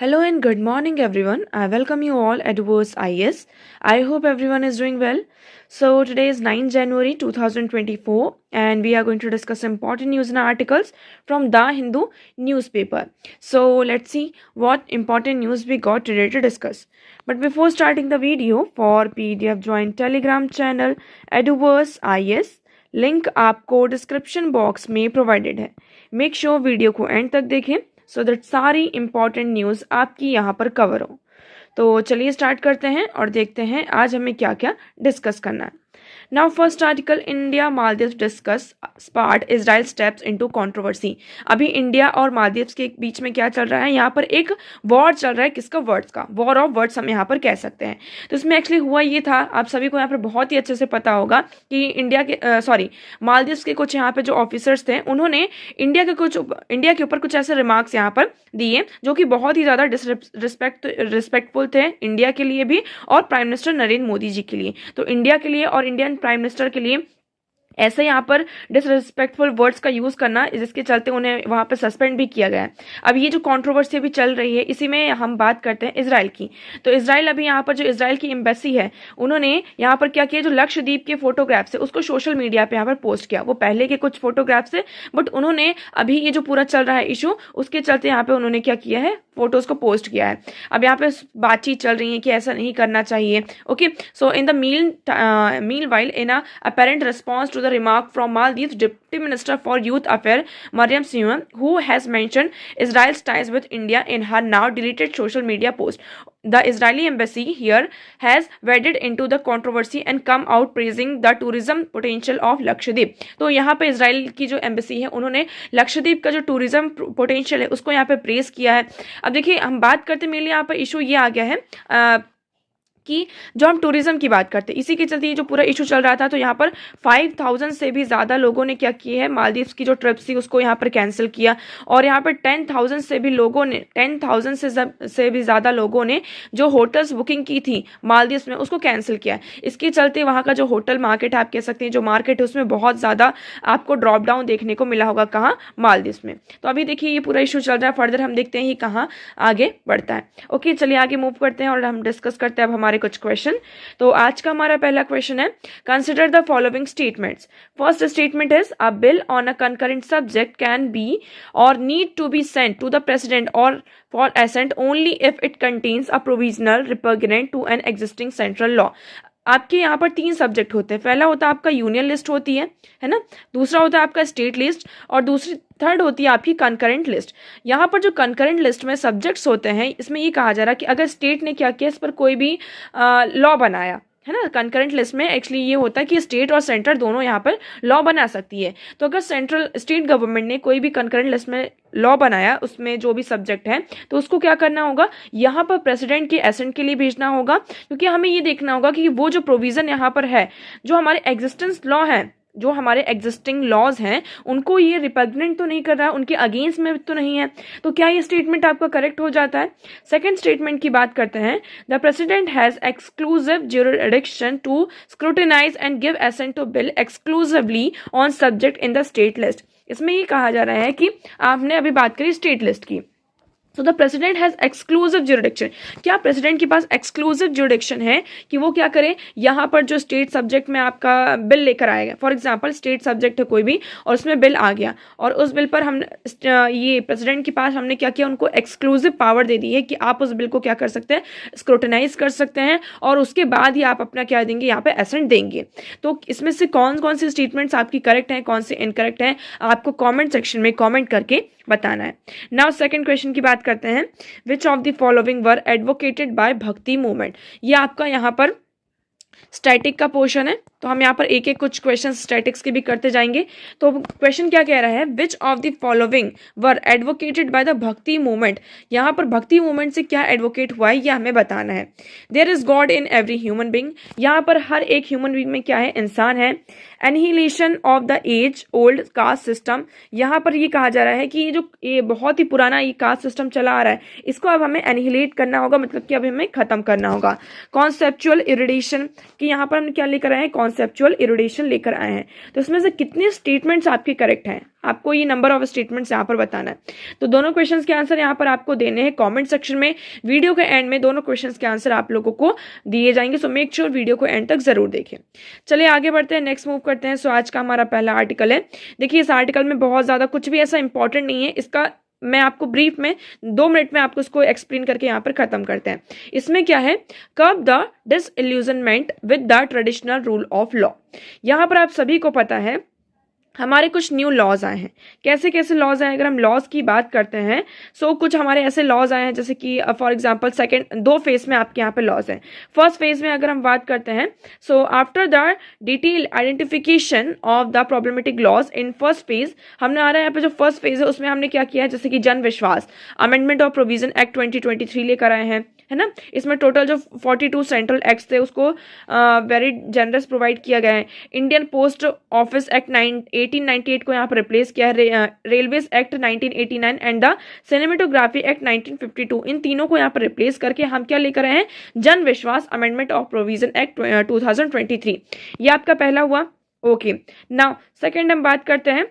Hello and good morning everyone. I welcome you all at Verse IS. I hope everyone is doing well. So today is 9 January 2024 and we are going to discuss important news and articles from The Hindu newspaper. So let's see what important news we got today to discuss. But before starting the video, for PDF join Telegram channel Eduverse IS. Link आपको description box में provided है. Make sure video को and तक देखें so that सारी important news आपकी यहाँ पर कवर हो. तो चलिए स्टार्ट करते हैं और देखते हैं आज हमें क्या क्या डिस्कस करना है. Now first article, India Maldives discuss spat Israel steps into controversy. अभी इंडिया और मालदीव के बीच में क्या चल रहा है, यहाँ पर एक वॉर चल रहा है. किसका? वर्ड्स का. वॉर ऑफ वर्ड्स हम यहाँ पर कह सकते हैं. तो इसमें एक्चुअली हुआ ये था, आप सभी को यहाँ पर बहुत ही अच्छे से पता होगा कि मालदीव के कुछ यहाँ पे जो ऑफिसर्स थे उन्होंने इंडिया के ऊपर कुछ ऐसे रिमार्क्स यहाँ पर दिए जो कि बहुत ही ज़्यादा रिस्पेक्टफुल थे इंडिया के लिए भी और प्राइम मिनिस्टर नरेंद्र मोदी जी के लिए. तो इंडिया के लिए और इंडियन प्राइम मिनिस्टर के लिए ऐसे यहाँ पर डिसरिस्पेक्टफुल वर्ड्स का यूज़ करना, जिसके चलते उन्हें वहाँ पर सस्पेंड भी किया गया है. अब ये जो कंट्रोवर्सी अभी चल रही है इसी में हम बात करते हैं इजराइल की. तो इजराइल अभी यहाँ पर जो इजराइल की एम्बेसी है उन्होंने यहाँ पर क्या किया, जो लक्षद्वीप के फोटोग्राफ्स है उसको सोशल मीडिया पे यहाँ पर पोस्ट किया. वो पहले के कुछ फोटोग्राफ्स है बट उन्होंने अभी ये जो पूरा चल रहा है इशू उसके चलते यहाँ पे उन्होंने क्या किया है, फोटोज को पोस्ट किया है. अब यहाँ पे बातचीत चल रही है कि ऐसा नहीं करना चाहिए. Okay, so in the meanwhile in a apparent response to the remark from Maldives Deputy Minister for Youth Affairs Mariam Siwa, who has mentioned Israel's ties with India in her now deleted social media post. The Israeli embassy here has waded into the controversy and come out praising the tourism potential of Lakshadweep. तो यहाँ पे Israel की जो embassy है उन्होंने लक्षद्वीप का जो tourism potential है उसको यहाँ पे प्रेस किया है. अब देखिए हम बात करते मेरे लिए यहाँ पर इशू ये आ गया है कि जो हम टूरिज्म की बात करते हैं इसी के चलते ये जो पूरा इशू चल रहा था. तो यहाँ पर 5000 से भी ज़्यादा लोगों ने क्या किया है, मालदीव्स की जो ट्रिप्स थी उसको यहाँ पर कैंसिल किया. और यहाँ पर 10,000 से भी ज़्यादा लोगों ने जो होटल्स बुकिंग की थी मालदीव्स में उसको कैंसिल किया. इसके चलते वहाँ का जो होटल मार्केट आप कह सकते हैं, जो मार्केट है उसमें बहुत ज़्यादा आपको ड्रॉप डाउन देखने को मिला होगा. कहाँ? मालदीव्स में. तो अभी देखिए ये पूरा इशू चल रहा है. फर्दर हम देखते हैं ये कहाँ आगे बढ़ता है. ओके, चलिए आगे मूव करते हैं और हम डिस्कस करते हैं अब हमारे कुछ क्वेश्चन. तो आज का हमारा पहला क्वेश्चन है, consider the following statements. First statement is a bill on a concurrent subject can be or need to be sent to the president or for assent only if it contains a provisional repugnant to an existing central law. आपके यहाँ पर 3 subject होते हैं. पहला होता है आपका union list होती है ना. दूसरा होता है आपका स्टेट लिस्ट और थर्ड होती है आपकी कंकरेंट लिस्ट. यहाँ पर जो कंकरेंट लिस्ट में सब्जेक्ट्स होते हैं इसमें ये कहा जा रहा है कि अगर स्टेट ने क्या किया, इस पर कोई भी लॉ बनाया है ना. कंकरेंट लिस्ट में एक्चुअली ये होता है कि स्टेट और सेंटर दोनों यहाँ पर लॉ बना सकती है. तो अगर स्टेट गवर्नमेंट ने कोई भी कंकरेंट लिस्ट में लॉ बनाया उसमें जो भी सब्जेक्ट है तो उसको क्या करना होगा, यहाँ पर प्रेसिडेंट के एसेंट के लिए भेजना होगा. क्योंकि हमें ये देखना होगा कि वो जो प्रोविजन यहाँ पर है, जो हमारे एग्जिस्टेंस लॉ है, जो हमारे एग्जिस्टिंग लॉज हैं उनको ये रिपग्नेंट तो नहीं कर रहा है, उनके अगेंस्ट में तो नहीं है. तो क्या ये स्टेटमेंट आपका करेक्ट हो जाता है. सेकंड स्टेटमेंट की बात करते हैं, the president has exclusive jurisdiction to scrutinise and give assent to bill exclusively on subject in the state list. इसमें ये कहा जा रहा है कि आपने अभी बात करी स्टेट लिस्ट की. So the president has exclusive jurisdiction. क्या प्रेसिडेंट के पास एक्सक्लूसिव ज्यूरिडिक्शन है कि वो क्या करे, यहाँ पर जो स्टेट सब्जेक्ट में आपका बिल लेकर आएगा. फॉर एग्जांपल स्टेट सब्जेक्ट है कोई भी और उसमें बिल आ गया और उस बिल पर हम ये प्रेसिडेंट के पास हमने क्या किया, उनको एक्सक्लूसिव पावर दे दी है कि आप उस बिल को क्या कर सकते हैं, स्क्रूटिनाइज कर सकते हैं और उसके बाद ही आप अपना क्या देंगे, यहाँ पे एसेंट देंगे. तो इसमें से कौन कौन सी स्टेटमेंट्स आपकी करेक्ट हैं, कौन से इनकरेक्ट हैं, आपको कॉमेंट सेक्शन में कॉमेंट करके बताना है. नाउ सेकंड क्वेश्चन की बात करते हैं, which of the following were advocated by Bhakti movement. ये आपका यहाँ पर स्टैटिक का पोर्शन है. तो हम यहाँ पर एक एक कुछ क्वेश्चन स्टैटिक्स के भी करते जाएंगे. तो क्वेश्चन क्या कह रहा है, विच of the following were advocated by the भक्ति मूवमेंट. यहाँ पर भक्ति मूवमेंट से क्या एडवोकेट हुआ है ये हमें बताना है. There is God in every human being. यहाँ पर हर एक ह्यूमन बींग में क्या है, इंसान है. Annihilation of the age old caste system. यहाँ पर ये कहा जा रहा है कि ये बहुत ही पुराना ये कास्ट सिस्टम चला आ रहा है, इसको अब हमें एनहिलेट करना होगा, मतलब कि अब हमें खत्म करना होगा. कॉन्सेप्चुअल इरिडेशन कि यहाँ पर हम क्या लेकर आए हैं, कॉन्सेप्चुअल इरुडेशन लेकर आए हैं। तो इसमें से कितने स्टेटमेंट्स आपके करेक्ट हैं, आपको ये नंबर ऑफ स्टेटमेंट्स यहाँ पर बताना है। तो दोनों क्वेश्चंस के आंसर यहाँ पर आपको देने हैं कमेंट सेक्शन में। वीडियो के एंड में दोनों क्वेश्चंस के आंसर आप लोगों को दिए जाएंगे, सो मेक श्योर वीडियो को एंड तक जरूर देखें। चलिए आगे बढ़ते हैं, नेक्स्ट मूव करते हैं। सो आज का हमारा पहला आर्टिकल है। देखिए इस आर्टिकल में बहुत ज़्यादा कुछ भी ऐसा इंपॉर्टेंट नहीं है, इसका मैं आपको ब्रीफ में 2 मिनट में आपको इसको एक्सप्लेन करके यहाँ पर खत्म करते हैं। इसमें क्या है, कर्ब the disillusionment with the traditional rule of law. यहाँ पर आप सभी को पता है हमारे कुछ न्यू लॉज आए हैं। कैसे कैसे लॉज आए, अगर हम लॉज की बात करते हैं सो कुछ हमारे ऐसे लॉज आए हैं जैसे कि फॉर एग्जांपल सेकंड 2 फेज में आपके यहाँ पे लॉज हैं। फर्स्ट फेज में अगर हम बात करते हैं so after the detail identification of the problematic laws in first phase, हमने आ रहा है यहाँ पे जो फर्स्ट फेज है उसमें हमने क्या किया है, जैसे कि जन विश्वास अमेंडमेंट ऑफ प्रोविजन एक्ट 2023 लेकर आए हैं, है ना। इसमें टोटल जो 42 सेंट्रल एक्ट्स थे उसको वेरी जनरस प्रोवाइड किया गया है। इंडियन पोस्ट ऑफिस एक्ट 1898 को यहाँ पर रिप्लेस किया है, railways act 1989 and the cinematography act 1952, इन तीनों को यहाँ पर रिप्लेस करके हम क्या लेकर आए हैं, जन विश्वास अमेंडमेंट ऑफ प्रोविजन एक्ट 2023। ये आपका पहला हुआ। ओके, नाउ सेकेंड हम बात करते हैं।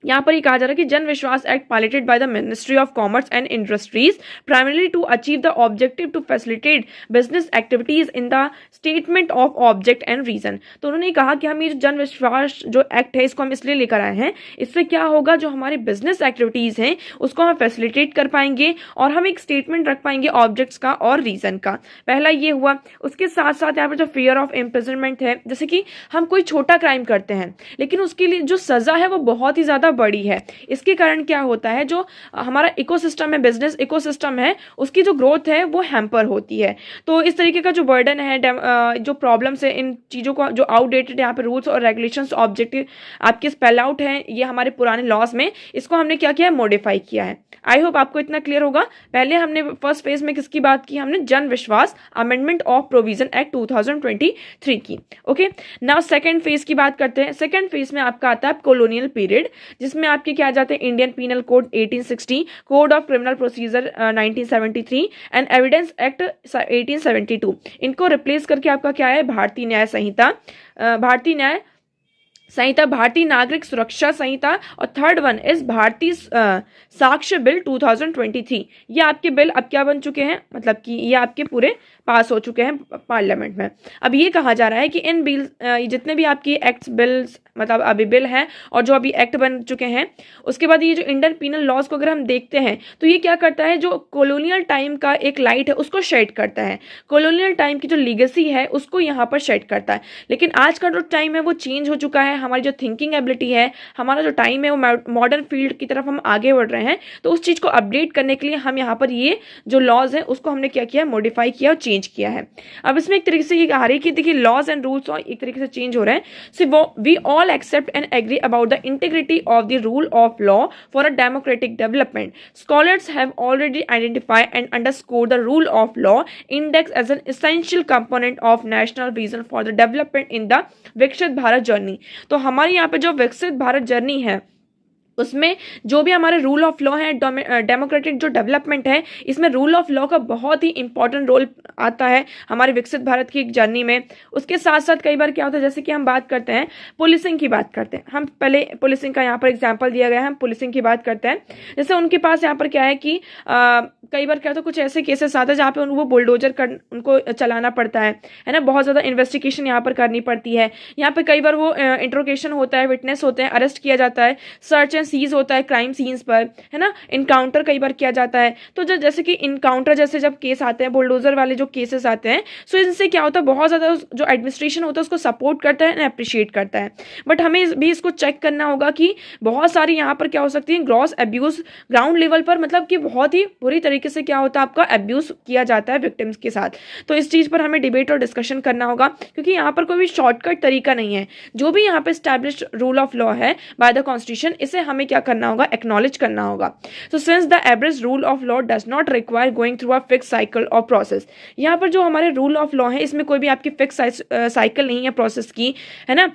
यहाँ पर ये कहा जा रहा है कि Jan Vishwas act piloted by the ministry of commerce and industries primarily to achieve the objective to facilitate business activities in the statement of object and reason. तो उन्होंने कहा कि हम ये जन विश्वास जो एक्ट है इसको हम इसलिए लेकर आए हैं, इससे क्या होगा, जो हमारी बिजनेस एक्टिविटीज हैं उसको हम फैसिलिटेट कर पाएंगे और हम एक स्टेटमेंट रख पाएंगे ऑब्जेक्ट्स का और रीजन का। पहला ये हुआ। उसके साथ साथ यहाँ पर जो फियर ऑफ इम्प्रिजनमेंट है, जैसे कि हम कोई छोटा क्राइम करते हैं लेकिन उसके लिए जो सजा है वो बहुत ही ज्यादा बड़ी है। इसके कारण क्या होता है, जो हमारा इकोसिस्टम है, बिजनेस इकोसिस्टम है, उसकी जो ग्रोथ है वो हैम्पर होती है। तो इस तरीके का जो बर्डन है, जो प्रॉब्लम्स है, इन चीज़ों को जो आउटडेटेड यहाँ पे रूल्स और रेगुलेशंस ऑब्जेक्टिव आपके स्पेल आउट हैं ये हमारे पुराने लॉज में, इसको हमने क्या किया है, मॉडिफाई किया है। आई होप आपको इतना क्लियर होगा। पहले हमने फर्स्ट फेज में किसकी बात की, हमने जन विश्वास अमेंडमेंट ऑफ प्रोविजन एक्ट 2023 की। ओके, नाउ सेकंड फेज की बात करते हैं। सेकंड फेज में आपका आता है कॉलोनियल पीरियड, जिसमें आपके क्या आ जाते हैं, Indian penal code 1860, code of criminal procedure 1973 and evidence act 1872। इनको रिप्लेस करके आपका क्या है, भारतीय न्याय संहिता, भारतीय नागरिक सुरक्षा संहिता, और थर्ड वन इज भारतीय साक्ष्य बिल 2023। ये आपके बिल अब क्या बन चुके हैं, मतलब कि ये आपके पूरे पास हो चुके हैं पार्लियामेंट में। अब ये कहा जा रहा है कि इन बिल जितने भी आपकी एक्ट्स बिल्स मतलब अभी बिल हैं और जो अभी एक्ट बन चुके हैं, उसके बाद ये जो इंडियन पीनल लॉज को अगर हम देखते हैं तो ये क्या करता है, जो कॉलोनियल टाइम का एक लाइट है उसको शेड करता है, कॉलोनियल टाइम की जो लीगेसी है उसको यहाँ पर शेड करता है। लेकिन आज का जो टाइम है वो चेंज हो चुका है, हमारी जो थिंकिंग एबिलिटी है, हमारा जो टाइम है वो मॉडर्न फील्ड की तरफ हम आगे बढ़ रहे हैं। तो उस चीज़ को अपडेट करने के लिए हम यहाँ पर ये जो लॉज है उसको हमने क्या किया, मॉडिफाई किया और चेंज किया है। अब इसमें एक तरीके से ये कहा रही है कि देखिए लॉज एंड रूल्स एक तरीके से चेंज हो रहे हैं। So we all accept and agree about the integrity of the rule of law for a democratic development. Scholars have already identified and underscored the rule of law index as an essential component of national vision for the development in the विकसित Bharat journey. तो हमारे यहाँ पे जो विकसित Bharat journey है उसमें जो भी हमारे रूल ऑफ लॉ है, डेमोक्रेटिक जो डेवलपमेंट है, इसमें रूल ऑफ लॉ का बहुत ही इंपॉर्टेंट रोल आता है हमारे विकसित भारत की एक जर्नी में। उसके साथ साथ कई बार क्या होता है, जैसे कि हम बात करते हैं पुलिसिंग की बात करते हैं, हम पहले पुलिसिंग का यहाँ पर एग्जाम्पल दिया गया है, हम पुलिसिंग की बात करते हैं। जैसे उनके पास यहाँ पर क्या है कि कई बार क्या होता है, कुछ ऐसे केसेस आते हैं जहाँ पे वो बुलडोजर उनको चलाना पड़ता है ना, बहुत ज़्यादा इन्वेस्टिगेशन यहाँ पर करनी पड़ती है। यहाँ पर कई बार वो इंट्रोगेशन होता है, विटनेस होते हैं, अरेस्ट किया जाता है, सर्च सीज होता है क्राइम सीन्स पर, है ना, इनकाउंटर कई बार किया जाता है। तो जैसे कि इनकाउंटर जैसे जब केस आते हैं, बुलडोजर वाले जो केसेस आते हैं, सो इनसे क्या होता है, बहुत ज़्यादा जो एडमिनिस्ट्रेशन होता है उसको सपोर्ट करता है एंड अप्रिशिएट करता है। बट हमें भी इसको चेक करना होगा कि बहुत सारी यहाँ पर क्या हो सकती है, ग्रॉस एब्यूज़ ग्राउंड लेवल पर, मतलब कि बहुत ही बुरी तरीके से क्या होता है, आपका एब्यूज़ किया जाता है विक्टिम्स के साथ। तो इस चीज़ पर हमें डिबेट और डिस्कशन करना होगा, क्योंकि यहाँ पर कोई भी शॉर्टकट तरीका नहीं है। जो भी यहाँ पे स्टैब्लिश्ड रूल ऑफ लॉ है बाय द कॉन्स्टिट्यूशन, इसे हमें क्या करना होगा, एक्नॉलेज करना होगा। So since the average rule of law does not require going through a fix cycle और प्रोसेस, यहाँ पर जो हमारे रूल ऑफ लॉ है इसमें कोई भी आपकी फिक्स साइकिल नहीं है प्रोसेस की, है ना।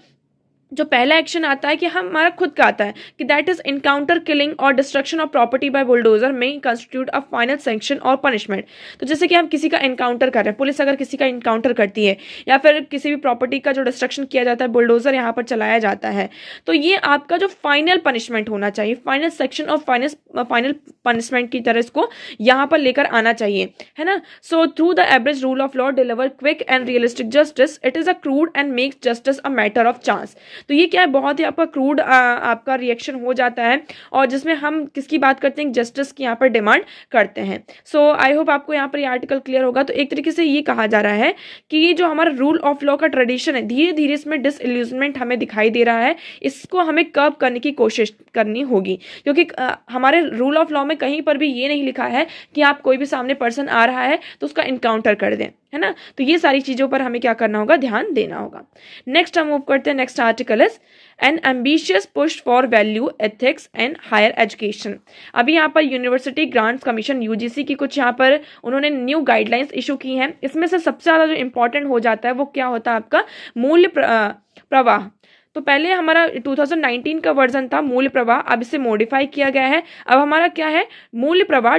जो पहला एक्शन आता है कि हमारा खुद का आता है कि दैट इज इनकाउंटर किलिंग और destruction of property bye bulldozer में कंस्टिट्यूट अ फाइनल सैंक्शन और पनिशमेंट। तो जैसे कि हम किसी का इनकाउंटर कर रहे हैं, पुलिस अगर किसी का इनकाउंटर करती है या फिर किसी भी प्रॉपर्टी का जो डिस्ट्रक्शन किया जाता है, बुलडोजर यहाँ पर चलाया जाता है, तो ये आपका जो फाइनल पनिशमेंट होना चाहिए, final section of final punishment की तरह इसको यहाँ पर लेकर आना चाहिए, है ना। So through the average rule of law deliver quick and realistic justice, it is a crude and makes justice a matter of chance. तो ये क्या है, बहुत ही आपका क्रूड आपका रिएक्शन हो जाता है और जिसमें हम किसकी बात करते हैं, जस्टिस की यहाँ पर डिमांड करते हैं। सो आई होप आपको यहाँ पर ये आर्टिकल क्लियर होगा। तो एक तरीके से ये कहा जा रहा है कि ये जो हमारा रूल ऑफ लॉ का ट्रेडिशन है, धीरे धीरे इसमें डिसइल्यूजमेंट हमें दिखाई दे रहा है, इसको हमें कर्व करने की कोशिश करनी होगी, क्योंकि हमारे रूल ऑफ लॉ में कहीं पर भी ये नहीं लिखा है कि आप कोई भी सामने पर्सन आ रहा है तो उसका इनकाउंटर कर दें, है ना। तो ये सारी चीज़ों पर हमें क्या करना होगा, ध्यान देना होगा। नेक्स्ट हम मूव करते हैं, next article is an ambitious push for value ethics and higher education. अभी यहाँ पर यूनिवर्सिटी ग्रांट्स कमीशन यूजीसी की कुछ यहाँ पर उन्होंने न्यू गाइडलाइंस इशू की हैं। इसमें से सबसे ज़्यादा जो इंपॉर्टेंट हो जाता है वो क्या होता है, आपका मूल्य प्रवाह। तो पहले हमारा 2019 का वर्जन था मूल्य प्रवाह, अब इसे मॉडिफाई किया गया है। अब हमारा क्या है, मूल्य प्रवाह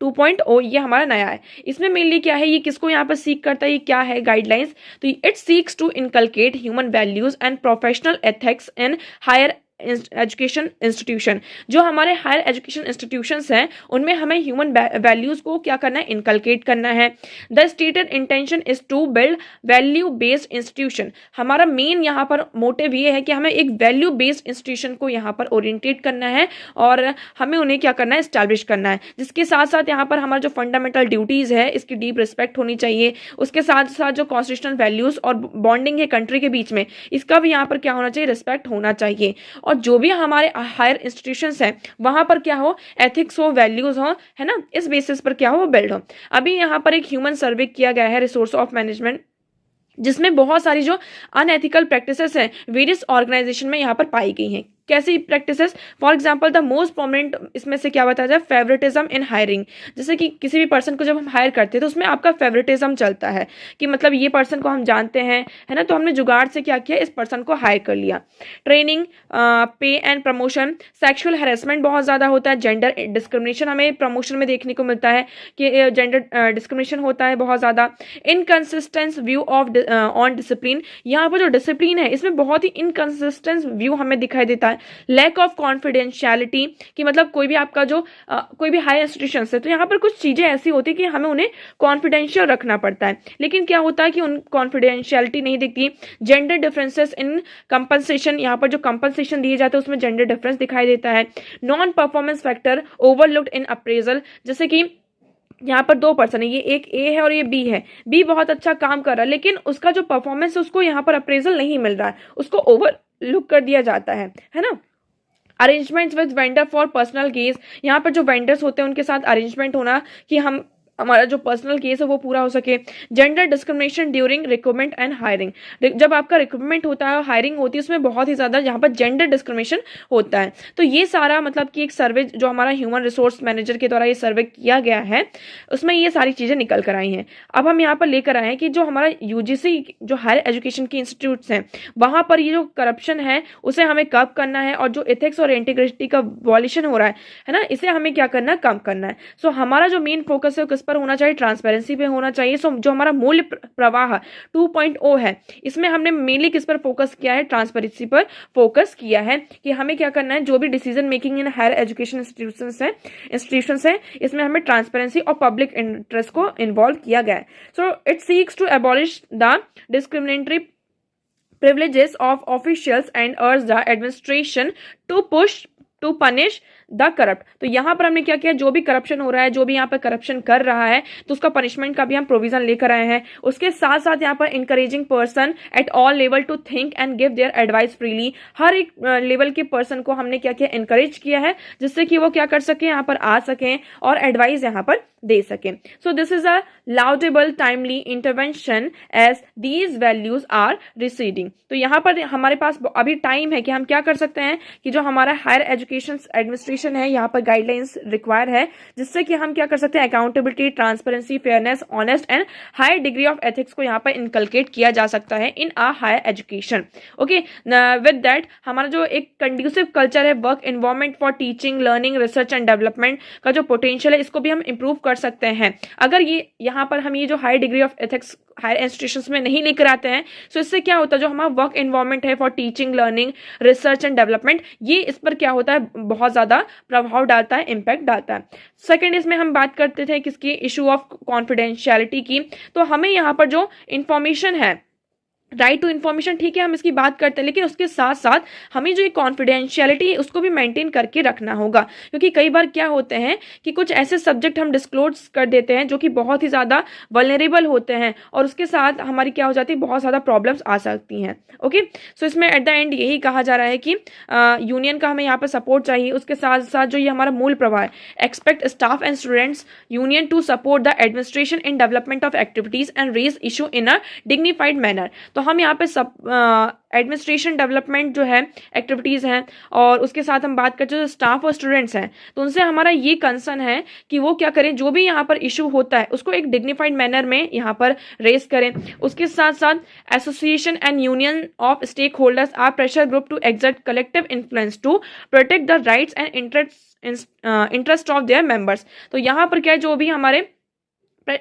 2.0 ये हमारा नया है। इसमें मेनली क्या है, ये किसको यहाँ पर सीख करता है, ये क्या है गाइडलाइंस, तो it seeks to inculcate human values and professional ethics in higher education institution. जो हमारे हायर एजुकेशन इंस्टीट्यूशंस हैं उनमें हमें ह्यूमन वैल्यूज को क्या करना है, इनकलकेट करना है। The stated intention is to build value based institution. हमारा मेन यहाँ पर मोटिव ये है कि हमें एक वैल्यू बेस्ड इंस्टीट्यूशन को यहाँ पर ओरिएंटेट करना है और हमें उन्हें क्या करना है, एस्टैब्लिश करना है। जिसके साथ साथ यहाँ पर हमारा जो फंडामेंटल ड्यूटीज है इसकी डीप रिस्पेक्ट होनी चाहिए। उसके साथ साथ जो कॉन्स्टिट्यूशनल वैल्यूज और बॉन्डिंग है कंट्री के बीच में, इसका भी यहाँ पर क्या होना चाहिए, रिस्पेक्ट होना चाहिए। और जो भी हमारे हायर इंस्टीट्यूशंस हैं वहां पर क्या हो, एथिक्स हो, वैल्यूज हो, है ना, इस बेसिस पर क्या हो, बिल्ड हो। अभी यहाँ पर एक ह्यूमन सर्वे किया गया है रिसोर्स ऑफ मैनेजमेंट, जिसमें बहुत सारी जो अनएथिकल प्रैक्टिसेस हैं वेरियस ऑर्गेनाइजेशन में यहाँ पर पाई गई हैं। कैसी practices, for example the most prominent इसमें से क्या बताया जाए, फेवरेटिज्म इन हायरिंग। जैसे कि किसी भी पर्सन को जब हम हायर करते हैं तो उसमें आपका फेवरेटिज्म चलता है कि मतलब ये पर्सन को हम जानते हैं, है ना, तो हमने जुगाड़ से क्या किया, इस पर्सन को हायर कर लिया। ट्रेनिंग, पे एंड प्रमोशन, सेक्सुअल हैरेसमेंट बहुत ज़्यादा होता है। जेंडर डिस्क्रिमिनेशन हमें प्रमोशन में देखने को मिलता है कि जेंडर डिस्क्रिमिनेशन होता है बहुत ज़्यादा। Inconsistence view of on discipline, यहाँ पर जो डिसिप्लिन है इसमें बहुत ही इनकन्सिस्टेंस व्यू हमें दिखाई देता है। लैक ऑफ कॉन्फिडेंशियलिटी, कि मतलब कोई भी आपका जो कोई भी हाई इंस्टीट्यूशन है तो यहाँ पर कुछ चीज़ें ऐसी होती है कि हमें उन्हें कॉन्फिडेंशियल रखना पड़ता है, लेकिन क्या होता है कि उन कॉन्फिडेंशियलिटी नहीं दिखती। जेंडर डिफरेंसेस इन कंपनसेशन, यहाँ पर जो कंपनसेशन दिए जाते हैं उसमें जेंडर डिफरेंस दिखाई देता है। नॉन परफॉर्मेंस फैक्टर ओवरलुक्ड इन अप्रेजल, जैसे कि यहाँ पर दो पर्सन है, ये एक ए है और ये बी है। बी बहुत अच्छा काम कर रहा है लेकिन उसका जो परफॉर्मेंस है उसको यहाँ पर अप्रेजल नहीं मिल रहा है, उसको ओवर लुक कर दिया जाता है ना। Arrangements with vendor for personal case, यहाँ पर जो वेंडर्स होते हैं उनके साथ अरेंजमेंट होना कि हमारा जो पर्सनल केस है वो पूरा हो सके। Gender discrimination during recruitment and hiring, जब आपका रिक्रूटमेंट होता है, हायरिंग होती है, उसमें बहुत ही ज़्यादा यहाँ पर जेंडर डिस्क्रिमिनेशन होता है। तो ये सारा मतलब कि एक सर्वे जो हमारा ह्यूमन रिसोर्स मैनेजर के द्वारा ये सर्वे किया गया है उसमें ये सारी चीज़ें निकल कर आई हैं। अब हम यहाँ पर लेकर आए हैं कि जो हमारा यूजीसी जो हायर एजुकेशन की इंस्टीट्यूट्स हैं वहाँ पर ये जो करप्शन है उसे हमें कम करना है और जो एथिक्स और इंटीग्रिटी का वॉल्यूशन हो रहा है ना, इसे हमें क्या करना है, कम करना है। सो हमारा जो मेन फोकस है पर होना चाहिए, ट्रांसपेरेंसी पे होना चाहिए। सो जो हमारा मूल्य प्रवाह 2.0 है इसमें हमने मेनली किस पर फोकस किया है, ट्रांसपेरेंसी पर फोकस किया है कि हमें क्या करना है, जो भी decision making in higher education institutions है इसमें हमें ट्रांसपेरेंसी और पब्लिक इंटरेस्ट को इन्वॉल्व किया गया है। So it seeks to abolish the discriminatory privileges of officials and urge the administration to punish the corrupt. तो यहाँ पर हमने क्या किया, जो भी करप्शन हो रहा है, जो भी यहाँ पर करप्शन कर रहा है तो उसका पनिशमेंट का भी हम प्रोविजन लेकर आए हैं। उसके साथ साथ यहाँ पर encouraging person at all level to think and give their advice freely, हर एक लेवल के पर्सन को हमने क्या किया, इनकरेज किया है जिससे कि वो क्या कर सके, यहाँ पर आ सकें और एडवाइस यहाँ पर दे सकें। So this is a laudable timely intervention as these values are receding. तो यहाँ पर हमारे पास अभी टाइम है कि हम क्या कर सकते हैं कि जो हमारा हायर एजुकेशन एडमिनिस्ट्रेशन रेगुलेशन है, यहाँ पर गाइडलाइंस रिक्वायर है, जिससे कि हम क्या कर सकते हैं, accountability, transparency, fairness, honest and high degree of ethics को यहाँ पर इनकलकेट किया जा सकता है in a higher education. Okay, with that हमारा जो एक कंड्यूसिव कल्चर है, work environment for teaching, learning, research and development का जो पोटेंशियल है, इसको भी हम इंप्रूव कर सकते हैं अगर ये यहाँ पर हम ये जो high degree of ethics higher institutions में नहीं लेकर आते हैं। सो इससे क्या होता है, जो हमारा वर्क एनवायरनमेंट है for teaching, learning, research and development, ये इस पर क्या होता है, बहुत ज़्यादा प्रभाव डालता है, इम्पैक्ट डालता है। सेकेंड, इसमें हम बात करते थे किसकी, इशू ऑफ कॉन्फिडेंशियलिटी की। तो हमें यहाँ पर जो इंफॉर्मेशन है, राइट टू इन्फॉर्मेशन, ठीक है, हम इसकी बात करते हैं, लेकिन उसके साथ साथ हमें जो कॉन्फिडेंशियलिटी है उसको भी मेंटेन करके रखना होगा, क्योंकि कई बार क्या होते हैं कि कुछ ऐसे सब्जेक्ट हम डिस्क्लोज कर देते हैं जो कि बहुत ही ज़्यादा वल्नरेबल होते हैं, और उसके साथ हमारी क्या हो जाती है, बहुत ज़्यादा प्रॉब्लम्स आ सकती हैं। ओके, सो इसमें एट द एंड यही कहा जा रहा है कि यूनियन का हमें यहाँ पर सपोर्ट चाहिए। उसके साथ साथ जो ये हमारा मूल प्रवाह है, expect staff and students union to support the administration in development of activities and raise issue in a dignified manner. तो हम यहाँ पे सब एडमिनिस्ट्रेशन डेवलपमेंट जो है एक्टिविटीज़ हैं, और उसके साथ हम बात करते हैं जो स्टाफ और स्टूडेंट्स हैं, तो उनसे हमारा ये कंसर्न है कि वो क्या करें, जो भी यहाँ पर इशू होता है उसको एक डिग्निफाइड मैनर में यहाँ पर रेज करें। उसके साथ साथ association and union of stake holders or pressure group to exert collective influence to protect the rights and interest of their members. तो यहाँ पर क्या है, जो भी हमारे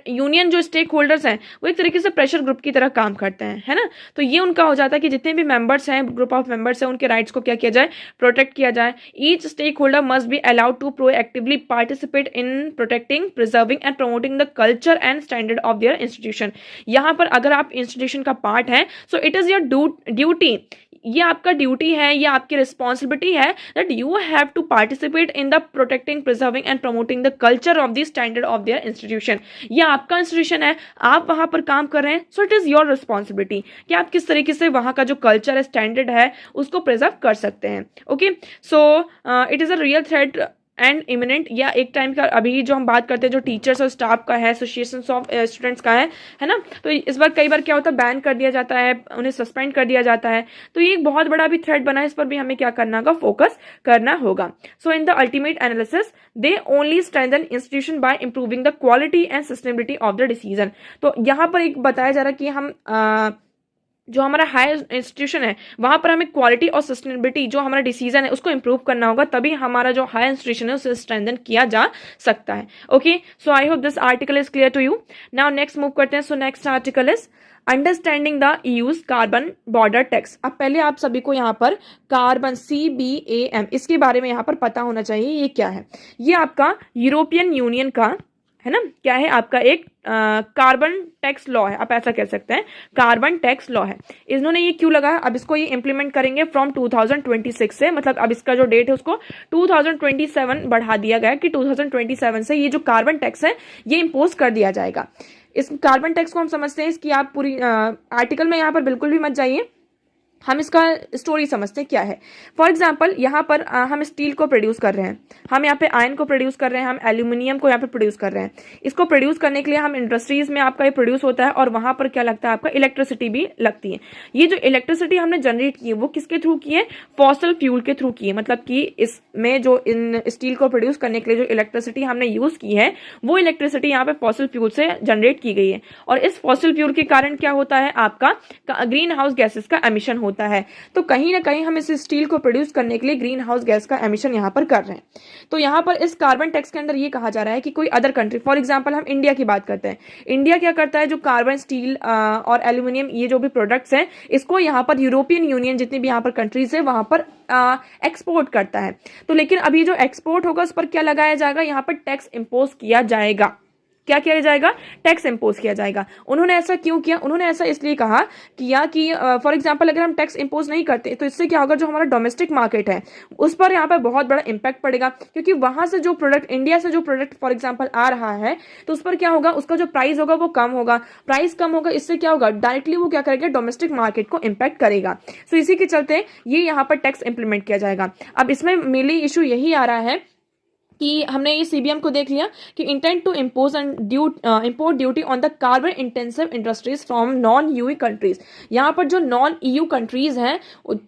यूनियन जो स्टेक होल्डर्स हैं वो एक तरीके से प्रेशर ग्रुप की तरह काम करते हैं, है ना। तो ये उनका हो जाता है कि जितने भी मेंबर्स हैं, ग्रुप ऑफ मेंबर्स हैं, उनके राइट्स को क्या किया जाए, प्रोटेक्ट किया जाए। Each stake holder must be allowed to proactively participate in protecting, preserving and promoting the culture and standard of their institution. यहाँ पर अगर आप इंस्टीट्यूशन का पार्ट हैं, so it is your duty, ये आपका ड्यूटी है, ये आपकी रिस्पॉन्सिबिलिटी है that you have to participate in the protecting, preserving and promoting the culture of the standard of their institution. ये आपका इंस्टीट्यूशन है, आप वहां पर काम कर रहे हैं, so it is your responsibility कि आप किस तरीके से वहां का जो कल्चर है, स्टैंडर्ड है, उसको प्रिजर्व कर सकते हैं। Okay, so it is a real threat and imminent, या एक टाइम का अभी जो हम बात करते हैं जो टीचर्स और स्टाफ का है, एसोसिएशन ऑफ स्टूडेंट्स का है ना, तो इस बार कई बार क्या होता है, बैन कर दिया जाता है, उन्हें सस्पेंड कर दिया जाता है। तो ये एक बहुत बड़ा भी थ्रेट बना है, इस पर भी हमें क्या करना होगा, फोकस करना होगा। So in the ultimate analysis they only strengthen institution by improving the quality and sustainability of the decision. तो यहाँ पर एक बताया जा रहा है कि हम जो हमारा हायर इंस्टीट्यूशन है वहाँ पर हमें क्वालिटी और सस्टेनेबिलिटी, जो हमारा डिसीजन है, उसको इंप्रूव करना होगा, तभी हमारा जो हायर इंस्टीट्यूशन है उसे स्ट्रेंथन किया जा सकता है। Okay, so I hope this article is clear to you. Now next move करते हैं। So next article is understanding the EU's carbon border tax. अब पहले आप सभी को यहाँ पर कार्बन CBAM इसके बारे में यहाँ पर पता होना चाहिए, ये क्या है। ये आपका यूरोपियन यूनियन का है ना, क्या है, आपका एक कार्बन टैक्स लॉ है, आप ऐसा कह सकते हैं, कार्बन टैक्स लॉ है। इन्होंने ये क्यों लगाया, अब इसको ये इंप्लीमेंट करेंगे फ्रॉम 2026 से, मतलब अब इसका जो डेट है उसको 2027 बढ़ा दिया गया कि 2027 से ये जो कार्बन टैक्स है ये इम्पोज कर दिया जाएगा। इस कार्बन टैक्स को हम समझते हैं, इसकी आप पूरी आर्टिकल में यहाँ पर बिल्कुल भी मत जाइए, हम इसका स्टोरी समझते हैं क्या है। फॉर एग्जाम्पल यहाँ पर हम स्टील को प्रोड्यूस कर रहे हैं, हम यहाँ पे आयरन को प्रोड्यूस कर रहे हैं, हम एल्यूमिनियम को यहाँ पे प्रोड्यूस कर रहे हैं। इसको प्रोड्यूस करने के लिए हम इंडस्ट्रीज में आपका ये प्रोड्यूस होता है, और वहाँ पर क्या लगता है, आपका इलेक्ट्रिसिटी भी लगती है। ये जो इलेक्ट्रिसिटी हमने जनरेट की है वो किसके थ्रू की है, फॉसिल फ्यूल के थ्रू की है। मतलब कि इसमें जो इन स्टील को प्रोड्यूस करने के लिए जो इलेक्ट्रिसिटी हमने यूज की है वो इलेक्ट्रिसिटी यहाँ पे फॉसिल फ्यूल से जनरेट की गई है, और इस फॉसिल फ्यूल के कारण क्या होता है, आपका ग्रीन हाउस गैसेस का एमिशन होता है। तो कहीं ना कहीं हम इस स्टील को प्रोड्यूस करने के लिए ग्रीन हाउस गैस का एमिशन यहाँ पर कर रहे हैं। तो यहाँ पर इस कार्बन टैक्स के अंदर ये कहा जा रहा है कि कोई अदर कंट्री, फॉर एग्जांपल हम इंडिया की बात करते हैं, इंडिया क्या करता है, जो कार्बन, स्टील और एल्यूमिनियम ये जो भी प्रोडक्ट्स हैं इसको यहाँ पर यूरोपियन यूनियन जितनी भी यहाँ पर कंट्रीज है वहां पर एक्सपोर्ट करता है। तो लेकिन अभी जो एक्सपोर्ट होगा उस पर क्या लगाया जाएगा, यहाँ पर टैक्स इम्पोज किया जाएगा। क्या किया जाएगा, टैक्स इम्पोज किया जाएगा। उन्होंने ऐसा क्यों किया, उन्होंने ऐसा इसलिए कहा कि फॉर एग्जांपल अगर हम टैक्स इम्पोज नहीं करते तो इससे क्या होगा, जो हमारा डोमेस्टिक मार्केट है उस पर यहाँ पर बहुत बड़ा इंपैक्ट पड़ेगा, क्योंकि वहां से जो प्रोडक्ट, इंडिया से जो प्रोडक्ट फॉर एग्जाम्पल आ रहा है तो उस पर क्या होगा, उसका जो प्राइस होगा वो कम होगा, प्राइस कम होगा, इससे क्या होगा, डायरेक्टली वो क्या करेगा, डोमेस्टिक मार्केट को इंपैक्ट करेगा। सो इसी के चलते ये यहाँ पर टैक्स इंप्लीमेंट किया जाएगा। अब इसमें मेनली इशू यही आ रहा है कि हमने ये सीबीएम को देख लिया कि intent to impose and import duty on the carbon intensive industries from non EU countries. यहाँ पर जो नॉन ईयू कंट्रीज हैं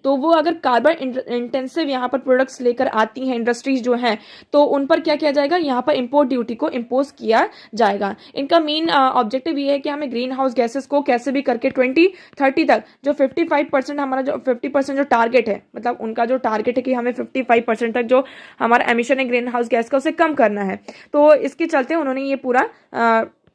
तो वो अगर कार्बन इंटेंसिव यहाँ पर प्रोडक्ट्स लेकर आती हैं, इंडस्ट्रीज जो हैं, तो उन पर क्या किया जाएगा, यहाँ पर इम्पोर्ट ड्यूटी को इम्पोज किया जाएगा। इनका मेन ऑब्जेक्टिव ये है कि हमें ग्रीन हाउस गैसेस को कैसे भी करके 2030 तक जो 55% हमारा जो 50% जो टारगेट है, मतलब उनका जो टारगेट है कि हमें 55% तक जो हमारा एमिशन है ग्रीन हाउस गैस का उसे कम करना है। तो इसके चलते उन्होंने ये पूरा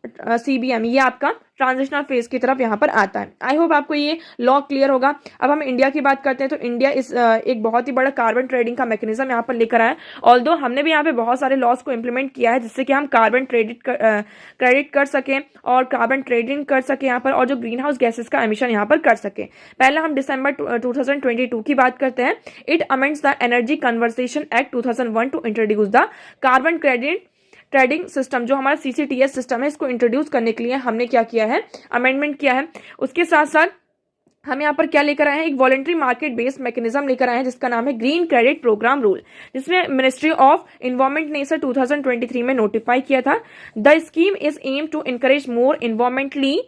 सीबीएम ये आपका ट्रांजिशनल फेज की तरफ यहाँ पर आता है। आई होप आपको ये लॉ क्लियर होगा। अब हम इंडिया की बात करते हैं तो इंडिया इस एक बहुत ही बड़ा कार्बन ट्रेडिंग का मैकेनिज्म यहाँ पर लेकर आया। ऑल्दो हमने भी यहाँ पे बहुत सारे लॉस को इंप्लीमेंट किया है जिससे कि हम कार्बन क्रेडिट कर सकें और कार्बन ट्रेडिंग कर सकें यहाँ पर, और जो ग्रीन हाउस गैसेस का एमिशन यहाँ पर कर सकें। पहले हम दिसंबर 2022 की बात करते हैं। It amends the energy conversation act 2001 to introduce the carbon credit trading system, जो हमारा सीसीटीएस सिस्टम है, इसको इंट्रोड्यूस करने के लिए हमने क्या किया है, अमेंडमेंट किया है। उसके साथ साथ हम यहाँ पर क्या लेकर आए हैं, एक वॉलंटरी मार्केट बेस्ड मैकेनिज्म लेकर आए हैं जिसका नाम है ग्रीन क्रेडिट प्रोग्राम रूल, जिसमें मिनिस्ट्री ऑफ इन्वायरमेंट ने इसे 2023 में नोटिफाई किया था। The scheme is aim to encourage more environmentally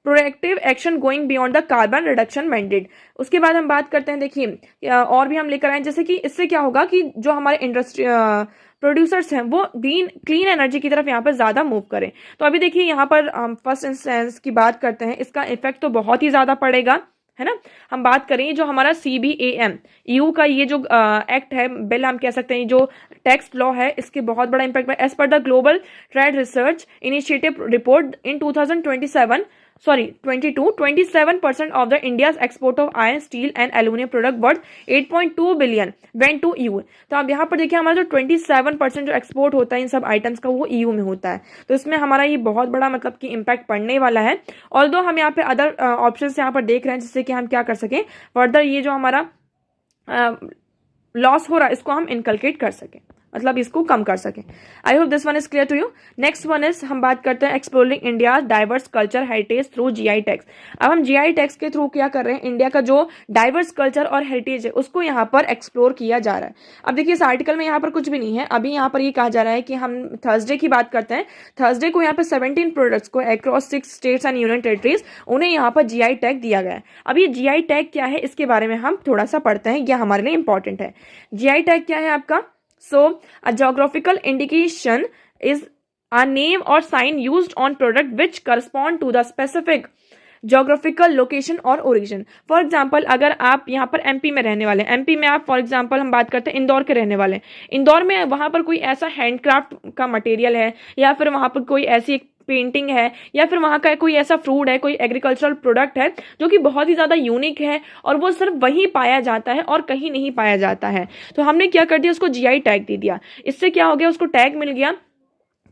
proactive action going beyond the carbon reduction mandate. उसके बाद हम बात करते हैं, देखिए और भी हम लेकर आए, जैसे कि इससे क्या होगा कि जो हमारे इंडस्ट्री प्रोड्यूसर्स हैं वो क्लीन एनर्जी की तरफ यहाँ पर ज़्यादा मूव करें। तो अभी देखिए यहाँ पर हम फर्स्ट इंस्टेंस की बात करते हैं, इसका इफेक्ट तो बहुत ही ज़्यादा पड़ेगा, है ना। हम बात करें जो हमारा CBAM EU का ये जो एक्ट है, बिल हम कह सकते हैं, जो टैक्स लॉ है, इसके बहुत बड़ा इम्पैक्ट है। As per the global trade research initiative report in 27% of the India's export of iron, steel and aluminum product worth 8.2 billion went to EU। तो अब यहाँ पर देखिए हमारा जो 27% जो एक्सपोर्ट होता है इन सब आइटम्स का वो EU में होता है। तो इसमें हमारा ये बहुत बड़ा मतलब कि इम्पैक्ट पड़ने वाला है। ऑल्दो हम यहाँ पे अदर ऑप्शंस यहाँ पर देख रहे हैं जिससे कि हम क्या कर सकें, फर्दर ये जो हमारा लॉस हो रहा है इसको हम इनकलकेट कर सकें, मतलब इसको कम कर सकें। I hope this one is clear to you. Next one is हम बात करते हैं exploring India diverse culture heritage through GI tags. अब हम GI टैक्स के थ्रू क्या कर रहे हैं, इंडिया का जो डाइवर्स कल्चर और हेरिटेज है उसको यहाँ पर एक्सप्लोर किया जा रहा है। अब देखिए इस आर्टिकल में यहाँ पर कुछ भी नहीं है, अभी यहाँ पर ये कहा जा रहा है कि हम थर्सडे की बात करते हैं। थर्सडे को यहाँ पर 17 प्रोडक्ट्स को across 6 states and union territories उन्हें यहाँ पर GI टैग दिया गया है। अब ये GI टैग क्या है इसके बारे में हम थोड़ा सा पढ़ते हैं, यह हमारे लिए इंपॉर्टेंट है। GI टैग क्या है आपका? So, a geographical indication is a name or sign used on product which correspond to the specific geographical location और origin। फॉर एग्जाम्पल अगर आप यहाँ पर MP में रहने वाले हैं, MP में आप फॉर एग्जाम्पल हम बात करते हैं इंदौर के रहने वाले हैं, इंदौर में वहाँ पर कोई ऐसा हैंडक्राफ्ट का मटेरियल है या फिर वहाँ पर कोई ऐसी एक पेंटिंग है या फिर वहाँ का कोई ऐसा फ्रूट है, कोई एग्रीकल्चरल प्रोडक्ट है जो कि बहुत ही ज़्यादा यूनिक है और वो सिर्फ वहीं पाया जाता है और कहीं नहीं पाया जाता है, तो हमने क्या कर दिया, उसको GI टैग दे दिया। इससे क्या हो गया, उसको टैग मिल गया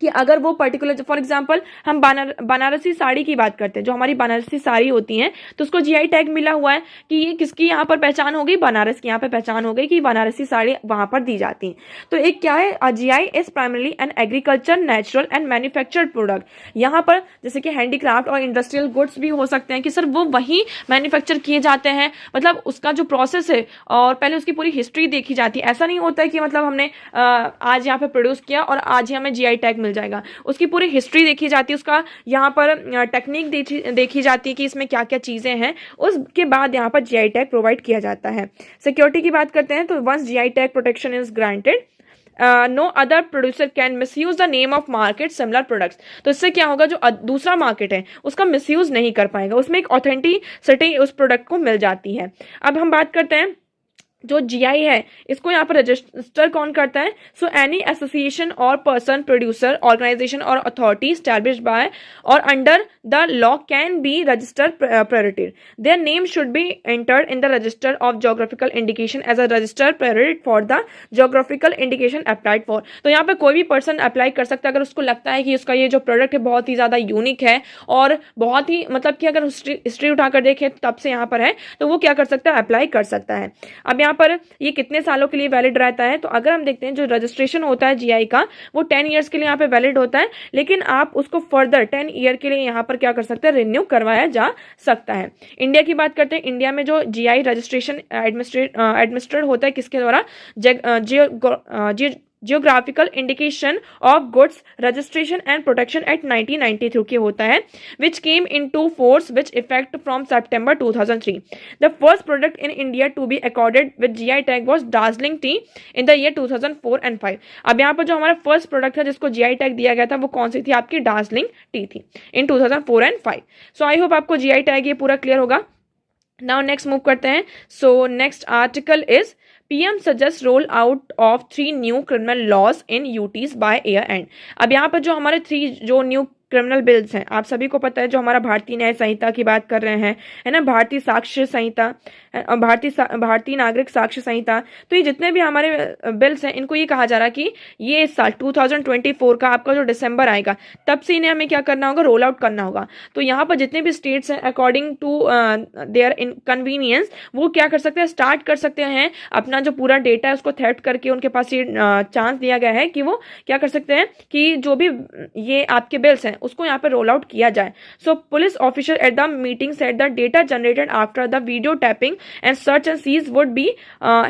कि अगर वो पर्टिकुलर, फॉर एग्जांपल हम बनारसी साड़ी की बात करते हैं, जो हमारी बनारसी साड़ी होती हैं तो उसको GI टैग मिला हुआ है कि ये किसकी यहाँ पर पहचान हो गई, बनारस की यहाँ पर पहचान हो गई कि बनारसी साड़ी वहाँ पर दी जाती हैं। तो एक क्या है, GI is primarily an agriculture natural and manufactured product. यहाँ पर जैसे कि हैंडीक्राफ्ट और इंडस्ट्रियल गुड्स भी हो सकते हैं कि सर वो वहीं मैन्युफैक्चर किए जाते हैं, मतलब उसका जो प्रोसेस है और पहले उसकी पूरी हिस्ट्री देखी जाती है। ऐसा नहीं होता है कि मतलब हमने आज यहाँ पर प्रोड्यूस किया और आज ही हमें GI टैग मिल जाएगा, उसकी पूरी हिस्ट्री देखी जाती है, उसका यहाँ पर टेक्निक देखी जाती है कि इसमें क्या क्या चीजें हैं, उसके बाद यहाँ पर GI टैग प्रोवाइड किया जाता है। सिक्योरिटी की बात करते हैं तो once GI tag protection is granted no other producer can misuse the name of market similar products. तो इससे क्या होगा, जो दूसरा मार्केट है उसका मिसयूज नहीं कर पाएगा, उसमें एक ऑथेंटिसिटी उस प्रोडक्ट को मिल जाती है। अब हम बात करते हैं जो GI है इसको यहाँ पर रजिस्टर कौन करता है, so any association or person, producer, organization or authority established by or under the law can be registered priority. Their name should be entered in the register of geographical indication as a registered priority for the geographical indication applied for. तो यहाँ पे कोई भी person apply कर सकता है अगर उसको लगता है कि उसका ये जो प्रोडक्ट है बहुत ही ज़्यादा यूनिक है और बहुत ही मतलब कि अगर हिस्ट्री उठाकर देखें तब से यहाँ पर है तो वो क्या कर सकता है, अप्लाई कर सकता है। अब यहाँ पर ये कितने सालों के लिए वैलिड रहता है, तो अगर हम देखते हैं जो रजिस्ट्रेशन होता है GI का वो 10 ईयर्स के लिए यहाँ पे वैलिड होता है, लेकिन आप उसको फर्दर 10 ईयर के लिए यहाँ पर क्या कर सकते हैं, रिन्यू करवाया जा सकता है। इंडिया की बात करते हैं, इंडिया में जो GI रजिस्ट्रेशन एडमिनिस्ट्रेट होता है किसके द्वारा, geographical indication of goods registration and protection act 1993 के होता है, which came into force which effect from सितंबर 2003. The first product in India to be accorded with GI tag was Darjeeling tea in the year 2004 and 5. अब यहाँ पर जो हमारा first product था जिसको जीआई टैग दिया गया था वो कौन सी थी, आपकी दार्जिलिंग टी थी इन 2004 एंड 5. सो आई होप आपको जीआई टैग ये पूरा क्लियर होगा. नाउ नेक्स्ट मूव करते हैं. So next article is PM suggests roll out of 3 new criminal laws in UTs by year end. अब यहाँ पर जो हमारे 3 जो न्यू क्रिमिनल बिल्स हैं, आप सभी को पता है, जो हमारा भारतीय न्याय संहिता की बात कर रहे हैं, है ना, भारतीय साक्ष्य संहिता, भारतीय नागरिक साक्ष्य संहिता. तो ये जितने भी हमारे बिल्स हैं इनको ये कहा जा रहा है कि ये साल 2024 का आपका जो दिसंबर आएगा तब से इन्हें हमें क्या करना होगा, रोल आउट करना होगा. तो यहाँ पर जितने भी स्टेट्स हैं अकॉर्डिंग टू देयर कन्वीनियंस वो क्या कर सकते हैं, स्टार्ट कर सकते हैं अपना जो पूरा डेटा है उसको थेफ्ट करके. उनके पास ये चांस दिया गया है कि वो क्या कर सकते हैं कि जो भी ये आपके बिल्स हैं उसको यहाँ पे रोल आउट किया जाए. So police officer at the meeting said the data generated after the video tapping and search and seize would be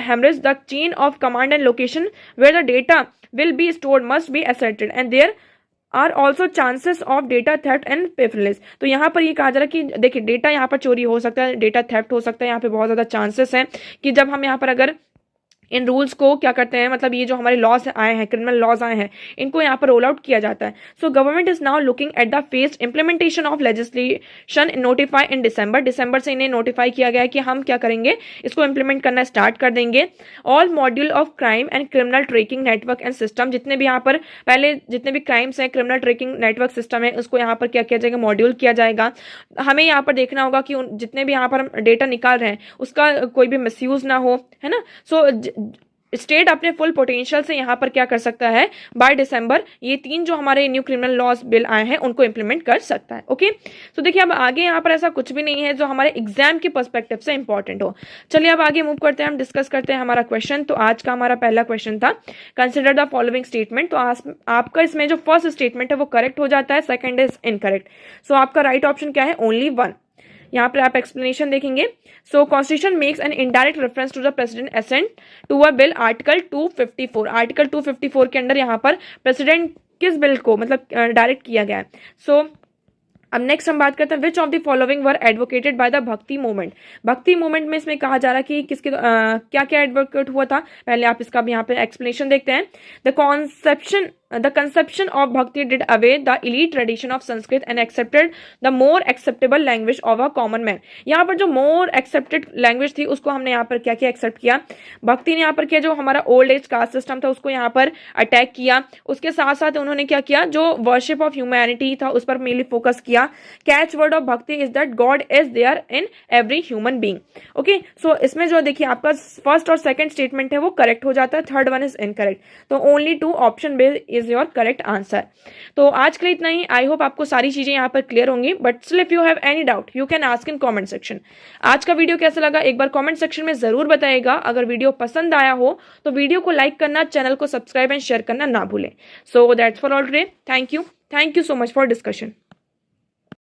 hemorrhage. The chain of command and location where the data will be stored must be asserted and there are also chances of data theft and privilege. तो यहाँ पर ये कहा जा रहा है कि देखिए डेटा यहाँ पर चोरी हो सकता है, डेटा थेफ्ट हो सकता है, यहाँ पे बहुत ज़्यादा चांसेस हैं कि जब हम यहाँ पर अगर इन रूल्स को क्या करते हैं, मतलब ये जो हमारे लॉज आए हैं, क्रिमिनल लॉज आए हैं, इनको यहाँ पर रोल आउट किया जाता है. So government is now looking at the phased implementation of legislation notify in दिसंबर से इन्हें नोटिफाई किया गया है कि हम क्या करेंगे, इसको इम्प्लीमेंट करना स्टार्ट कर देंगे. All module of crime and criminal tracking network and system, जितने भी यहाँ पर पहले जितने भी क्राइम्स हैं, क्रिमिनल ट्रैकिंग नेटवर्क सिस्टम है, उसको यहाँ पर क्या किया जाएगा, मॉड्यूल किया जाएगा. हमें यहाँ पर देखना होगा कि जितने भी यहाँ पर हम डेटा निकाल रहे हैं उसका कोई भी मिसयूज ना हो, है ना. सो स्टेट अपने फुल पोटेंशियल से यहाँ पर क्या कर सकता है, बाय दिसंबर ये 3 जो हमारे न्यू क्रिमिनल लॉज बिल आए हैं उनको इंप्लीमेंट कर सकता है. ओके, तो देखिए अब आगे यहाँ पर ऐसा कुछ भी नहीं है जो हमारे एग्जाम के पर्सपेक्टिव से इंपॉर्टेंट हो. चलिए अब आगे मूव करते हैं, हम डिस्कस करते हैं हमारा क्वेश्चन. तो आज का हमारा पहला क्वेश्चन था कंसिडर द फॉलोइंग स्टेटमेंट. तो आपका इसमें जो फर्स्ट स्टेटमेंट है वो करेक्ट हो जाता है, सेकंड इज इनकरेक्ट. सो आपका राइट ऑप्शन क्या है, ओनली 1. यहाँ पर आप एक्सप्लेनेशन देखेंगे. So constitution makes an indirect reference to the president assent to a bill. Article 254, article 254 के अंदर यहाँ पर प्रेसिडेंट किस बिल को मतलब डायरेक्ट किया गया है. सो अब नेक्स्ट हम बात करते हैं which of the following were advocated by the भक्ति मूवमेंट. भक्ति मूवमेंट में इसमें कहा जा रहा है कि किसके क्या क्या एडवोकेट हुआ था. पहले आप इसका भी यहाँ पे एक्सप्लेनेशन देखते हैं. The conception of Bhakti did away the elite tradition of Sanskrit and accepted the more acceptable language of a common man. यहाँ पर जो more accepted language थी उसको हमने यहाँ पर क्या किया, एक्सेप्ट किया. भक्ति ने यहाँ पर किया जो हमारा ओल्ड एज कास्ट सिस्टम था उसको यहाँ पर अटैक किया. उसके साथ साथ उन्होंने क्या किया, जो वर्शिप ऑफ ह्यूमैनिटी था उस पर मेनली फोकस किया. Catch word of bhakti is that God is there in every human being. Okay, so इसमें जो देखिए आपका फर्स्ट और सेकंड स्टेटमेंट है वो करेक्ट हो जाता है, थर्ड वन इज इनकरेक्ट. तो only 2 option B is your correct answer. तो आज के लिए इतना ही. आई होप आपको सारी चीजें यहाँ पर क्लियर होंगी, but still if you have any doubt you can ask in comment section. आज का वीडियो कैसा लगा एक बार कमेंट सेक्शन में जरूर बताइएगा. अगर वीडियो पसंद आया हो तो वीडियो को लाइक करना, चैनल को सब्सक्राइब एंड शेयर करना ना भूलें. So that's for all today. Thank you so much for discussion.